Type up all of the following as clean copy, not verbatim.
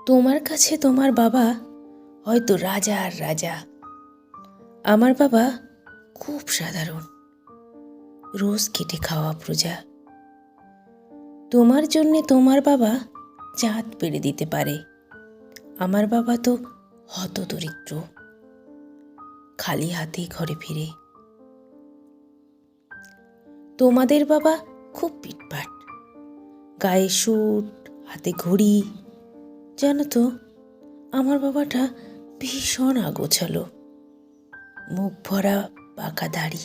তোমার কাছে তোমার বাবা হয়তো রাজা আর রাজা। আমার বাবা খুব সাধারণ, রোজ খেটে খাওয়া প্রজা। তোমার জন্যে তোমার বাবা চাঁদ পেড়ে দিতে পারে, আমার বাবা তো হতদরিদ্র, খালি হাতে ঘরে ফিরে। তোমাদের বাবা খুব পিটপাট, গায়ে স্যুট, হাতে ঘড়ি। জানো তো, আমার বাবাটা ভীষণ আগোছালো, মুখ ভরা পাকা দাড়ি।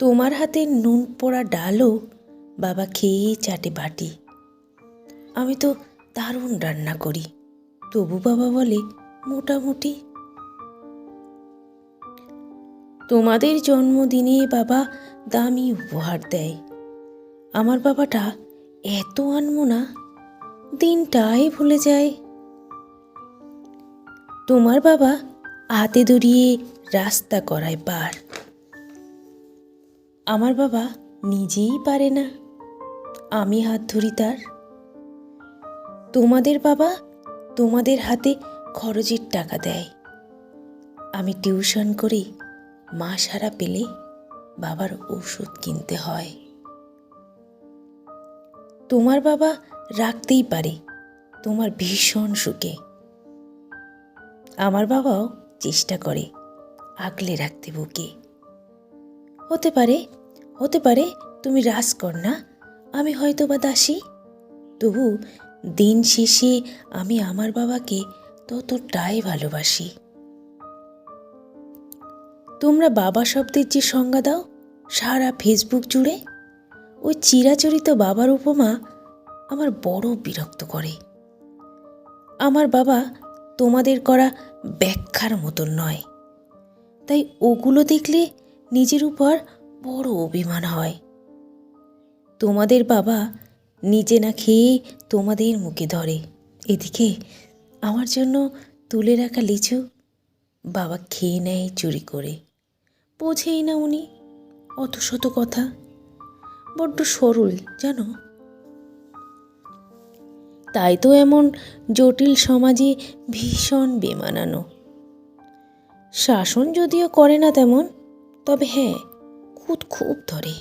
তোমার হাতে নুন পোড়া ডালও বাবা খেয়ে চাটে বাটি। আমি তো দারুণ রান্না করি, তবু বাবা বলে মোটামুটি। তোমাদের জন্মদিনে বাবা দামি উপহার দেয়, আমার বাবাটা এত আনমনা, দিনটাই ভুলে যায়। তোমার বাবা হাতে ধরিয়ে রাস্তা করায় পার, আমার বাবা নিজেই পারে না, আমি হাত ধরি তার। তোমাদের বাবা তোমাদের হাতে খরচের টাকা দেয়, আমি টিউশন করি, মা সারা পেলে বাবার ওষুধ কিনতে হয়। তোমার বাবা রাখতেই পারে তোমার ভীষণ সুখে, আমার বাবাও চেষ্টা করে আগলে রাখতে বুকে। হতে পারে তুমি রাজকন্যা, আমি হয়তো বা দাসী, তবু দিন শেষে আমি আমার বাবাকে ততটাই ভালোবাসি। তোমরা বাবা শব্দের যে সংজ্ঞা দাও সারা ফেসবুক জুড়ে, ওই চিরাচরিত বাবার উপমা আমার বড় বিরক্ত করে। আমার বাবা তোমাদের করা ব্যাখ্যার মতন নয়, তাই ওগুলো দেখলে নিজের উপর বড় অভিমান হয়। তোমাদের বাবা নিজে না খেয়ে তোমাদের মুখে ধরে, এদিকে আমার জন্য তুলে রাখা লিচু বাবা খেয়ে নেয় চুরি করে। বোঝেই না উনি অত শত কথা, বড্ড সরল জানো। তাই তো এমন জটিল সমাজে ভীষণ বেমানানো। শাসন যদিও করে না তেমন, তবে হ্যাঁ খুদ খুব ধরে।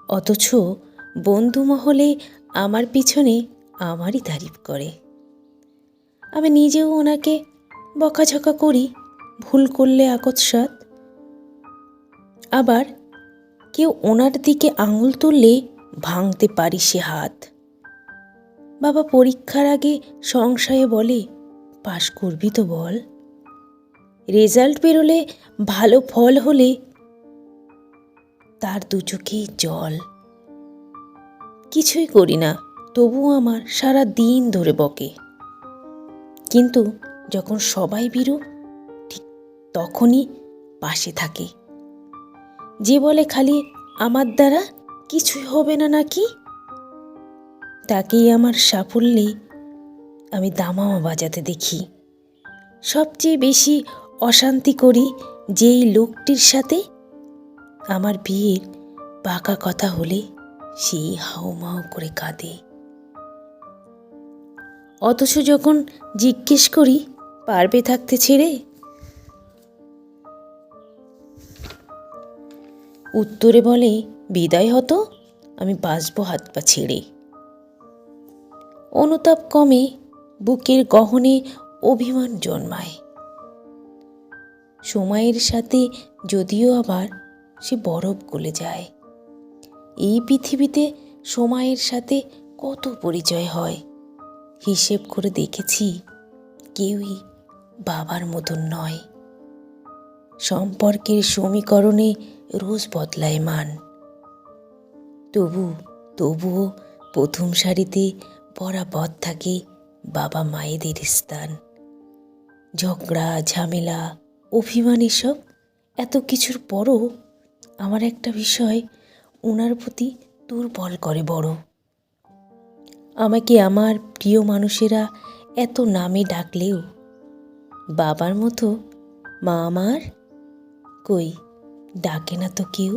অথচ বন্ধু মহলে আমার পিছনে আমারই তারিফ করে। আমি নিজেও ওনাকে বকাঝকা করি, ভুল করলে আকস্মাৎ। আবার কেউ ওনার দিকে আঙুল তুললে ভাঙতে পারি সে হাত। বাবা পরীক্ষার আগে সংশয়ে বলে, পাশ করবি তো বল। রেজাল্ট বেরোলে ভালো ফল হলে তার দু চোখে জল। কিছুই করি না, তবুও আমার সারা দিন ধরে বকে। কিন্তু যখন সবাই বিরূপ, ঠিক তখনই পাশে থাকে। যে বলে খালি আমার দ্বারা কিছুই হবে না নাকি, তাকেই আমার সাফল্যে আমি দামামা বাজাতে দেখি। সবচেয়ে বেশি অশান্তি করি যেই লোকটির সাথে, আমার বিয়ের পাকা কথা হলে সেই হাউমাউ করে কাঁদে। অথচ যখন জিজ্ঞেস করি পারবে থাকতে ছেড়ে, উত্তরে বলে বিদায় হতো, আমি বাঁচবো হাত পা ছেড়ে। অনুতাপ কমে, বুকের গহনে অভিমান জন্মায়। সময়ের সাথে যদিও আবার সে বরফ গলে যায়। এই পৃথিবীতে সময়ের সাথে কত পরিচয় হয়, হিসেব করে দেখেছি কেউই বাবার মতন নয়। সম্পর্কের সমীকরণে রোজ বদলায় মান, তবুও প্রথম সারিতে বরাবর থাকে বাবা মায়েদের স্থান। ঝগড়া ঝামেলা অভিমান এসব এত কিছুর পরও আমার একটা বিষয় ওনার প্রতি দুর্বল করে বড়। আমাকে আমার প্রিয় মানুষেরা এত নামে ডাকলেও বাবার মতো মা আমার কই ডাকে না তো কেউ।